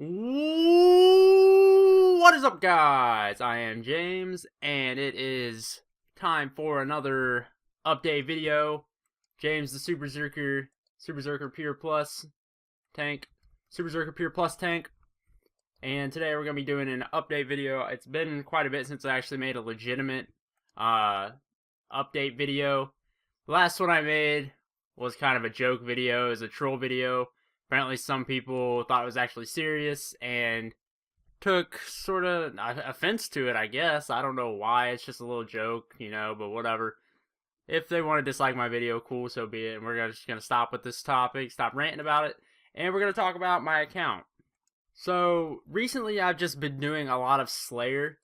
What is up, guys? I am James, and it is time for another update video. James, the Super Zerker Pure Plus tank, Super Zerker Pure Plus tank, and today we're gonna be doing an update video. It's been quite a bit since I actually made a legitimate update video. The last one I made was kind of a joke video, it was a troll video. Apparently some people thought it was actually serious and took sort of offense to it, I guess. I don't know why, it's just a little joke, but whatever. If they want to dislike my video, cool, so be it. And we're just going to stop with this topic, stop ranting about it, and we're going to talk about my account. So, recently I've just been doing a lot of Slayer.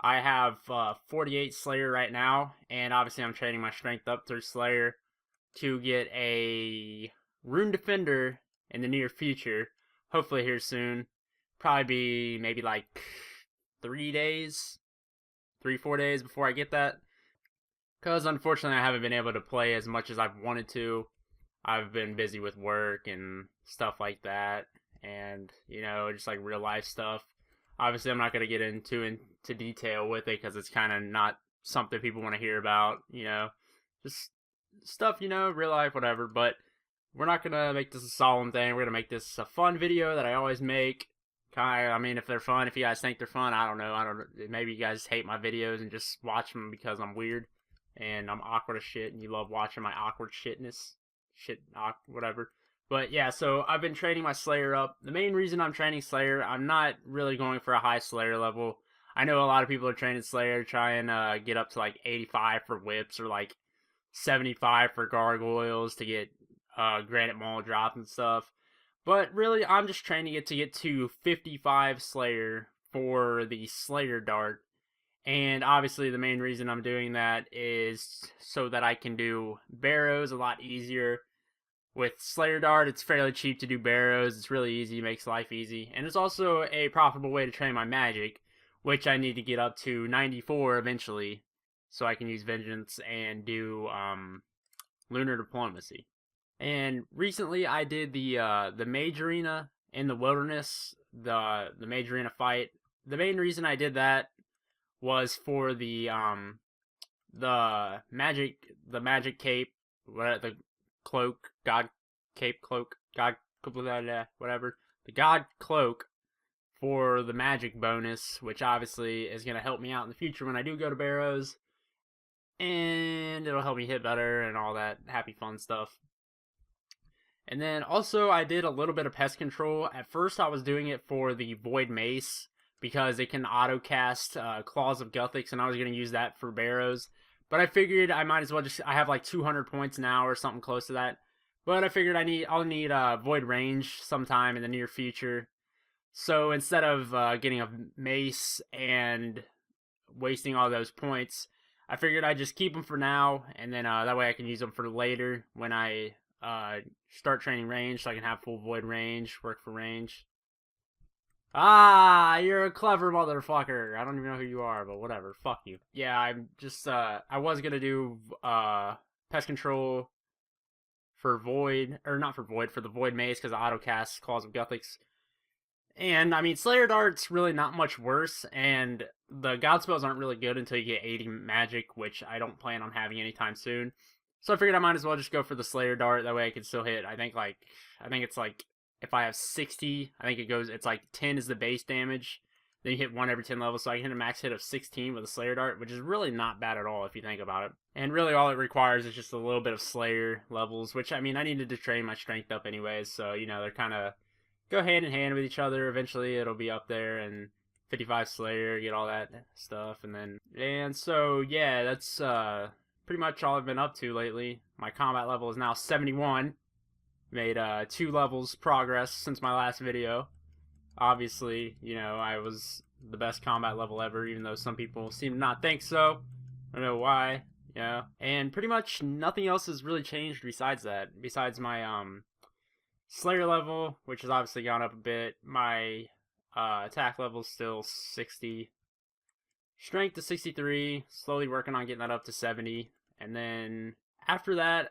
I have 48 Slayer right now, and obviously I'm training my strength up through Slayer to get a Rune Defender in the near future, hopefully here soon. Probably be maybe like 4 days before I get that, because unfortunately I haven't been able to play as much as I've wanted to. I've been busy with work and stuff like that, and just like real life stuff. Obviously I'm not going to get into detail with it because it's kind of not something people want to hear about, just stuff, real life, whatever. But we're not going to make this a solemn thing. We're going to make this a fun video that I always make. I mean, if they're fun, if you guys think they're fun, I don't know. Maybe you guys hate my videos and just watch them because I'm weird and I'm awkward as shit and you love watching my awkward shitness. Whatever. But yeah, so I've been training my Slayer up. The main reason I'm training Slayer, I'm not really going for a high Slayer level. I know a lot of people are training Slayer, trying to get up to like 85 for whips or like 75 for gargoyles to get granite maul drop and stuff. But really, I'm just training it to get to 55 Slayer for the Slayer dart. And obviously the main reason I'm doing that is so that I can do barrows a lot easier. With Slayer dart, it's fairly cheap to do barrows. It's really easy, makes life easy. And it's also a profitable way to train my magic, which I need to get up to 94 eventually, so I can use Vengeance and do Lunar Diplomacy. And recently I did the Mage Arena in the Wilderness, the Mage Arena fight. The main reason I did that was for the magic cape, the cloak, god cape cloak, god whatever, the god cloak for the magic bonus, which obviously is going to help me out in the future when I do go to barrows, and it'll help me hit better and all that happy fun stuff. And then also I did a little bit of pest control. At first I was doing it for the Void Mace because it can auto cast Claws of Guthix, and I was going to use that for barrows. But I figured I might as well I have like 200 points now or something close to that. But I figured I'll need Void Range sometime in the near future. So instead of getting a mace and wasting all those points, I figured I'd just keep them for now, and then that way I can use them for later when I start training range, so I can have full Void Range, work for range. Ah, you're a clever motherfucker. I don't even know who you are, but whatever. Fuck you. Yeah, I'm just, I was gonna do, pest control for Void, or not for Void, for the Void Mace, because auto cast Claws of Guthix. And, I mean, Slayer Dart's really not much worse, and the God Spells aren't really good until you get 80 magic, which I don't plan on having anytime soon. So I figured I might as well just go for the Slayer Dart, that way I can still hit, I think it's like, if I have 60, I think it's like 10 is the base damage. Then you hit 1 every 10 levels, so I can hit a max hit of 16 with a Slayer Dart, which is really not bad at all if you think about it. And really all it requires is just a little bit of Slayer levels, which, I mean, I needed to train my strength up anyways, so, they're kind of go hand in hand with each other. Eventually it'll be up there, and 55 Slayer, get all that stuff, and so, yeah, that's pretty much all I've been up to lately. My combat level is now 71. Made 2 levels progress since my last video. Obviously, I was the best combat level ever, even though some people seem to not think so. I don't know why, And pretty much nothing else has really changed besides that. Besides my Slayer level, which has obviously gone up a bit. My attack level is still 60. Strength to 63. Slowly working on getting that up to 70. And then after that,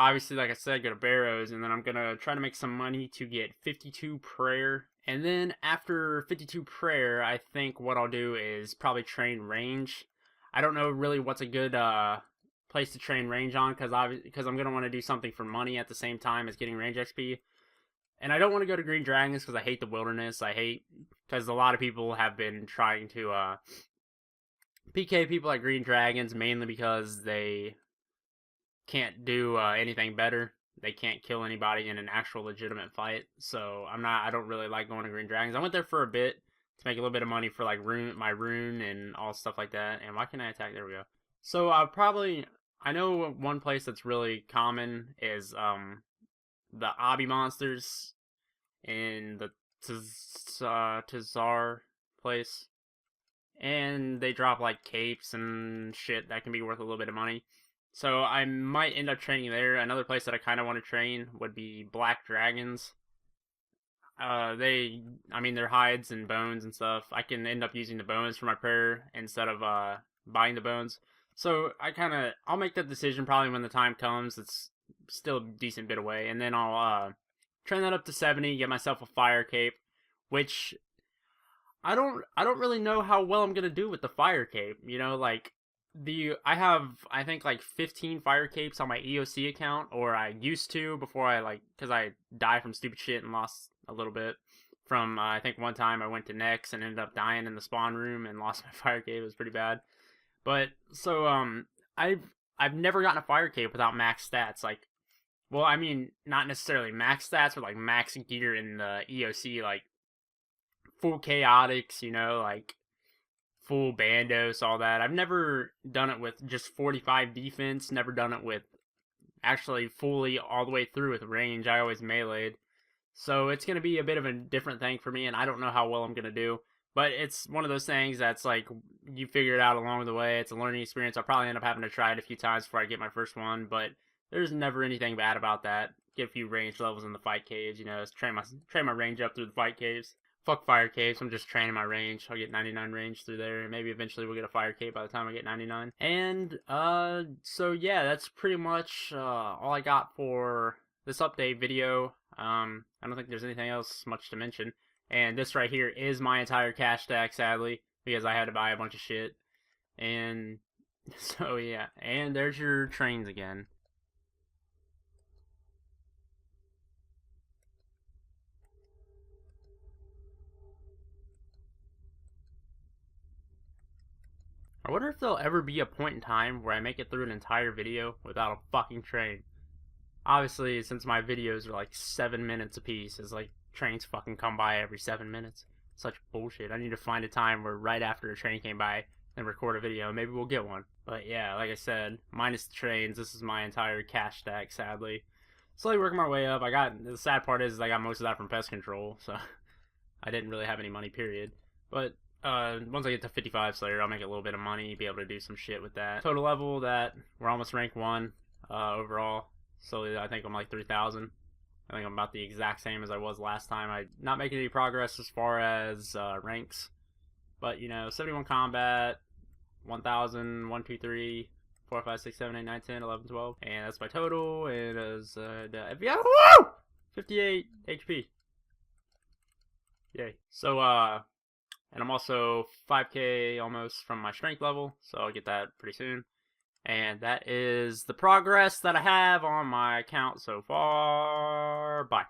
obviously, like I said, go to barrows, and then I'm gonna try to make some money to get 52 prayer. And then after 52 prayer, I think what I'll do is probably train range. I don't know really what's a good place to train range on, because I'm gonna want to do something for money at the same time as getting range XP. And I don't want to go to Green Dragons because I hate the wilderness. Because a lot of people have been trying to PK people at Green Dragons, mainly because they can't do anything better. They can't kill anybody in an actual legitimate fight. So I don't really like going to Green Dragons. I went there for a bit to make a little bit of money for like my rune and all stuff like that. And why can't I attack? There we go. So I know one place that's really common is the obby monsters in the Tazar place. And they drop like capes and shit that can be worth a little bit of money. So I might end up training there. Another place that I kind of want to train would be Black Dragons. Their hides and bones and stuff. I can end up using the bones for my prayer instead of buying the bones. So I'll make that decision probably when the time comes. It's still a decent bit away, and then I'll train that up to 70, get myself a fire cape, which I don't really know how well I'm gonna do with the fire cape. You know, like I have I think like 15 fire capes on my EOC account, or I used to before because I died from stupid shit and lost a little bit from I think one time I went to Nex and ended up dying in the spawn room and lost my fire cape. It was pretty bad. But so I've never gotten a fire cape without max stats. Like, well, I mean, not necessarily max stats, but like max gear in the EOC, like full chaotics, you know, like full bandos, all that. I've never done it with just 45 defense, never done it with actually fully all the way through with range. I always meleeed. So it's going to be a bit of a different thing for me, and I don't know how well I'm going to do. But it's one of those things that's like, you figure it out along the way. It's a learning experience. I'll probably end up having to try it a few times before I get my first one, but there's never anything bad about that. Get a few range levels in the fight caves, you know, train my range up through the fight caves. Fuck fire caves, I'm just training my range. I'll get 99 range through there, and maybe eventually we'll get a fire cave by the time I get 99. And, so yeah, that's pretty much, all I got for this update video. I don't think there's anything else much to mention. And this right here is my entire cash stack, sadly, because I had to buy a bunch of shit. And, so yeah, and there's your trains again. I wonder if there'll ever be a point in time where I make it through an entire video without a fucking train. Obviously, since my videos are like 7 minutes apiece, it's like trains fucking come by every 7 minutes. Such bullshit. I need to find a time where right after a train came by and record a video. Maybe we'll get one. But yeah, like I said, minus the trains, this is my entire cash stack, sadly. Slowly working my way up. The sad part is I got most of that from pest control, so I didn't really have any money, period. But once I get to 55 Slayer, I'll make a little bit of money, be able to do some shit with that. Total level that we're almost rank 1 overall. So I think I'm like 3,000. I think I'm about the exact same as I was last time. I'm not making any progress as far as ranks. But, you know, 71 combat, 1,000, 1, 2, 3, 4, 5, 6, 7, 8, 9, 10, 11, 12. And that's my total. And as FBI, woo! 58 HP. Yay. So, and I'm also 5k almost from my strength level. So I'll get that pretty soon. And that is the progress that I have on my account so far. Bye.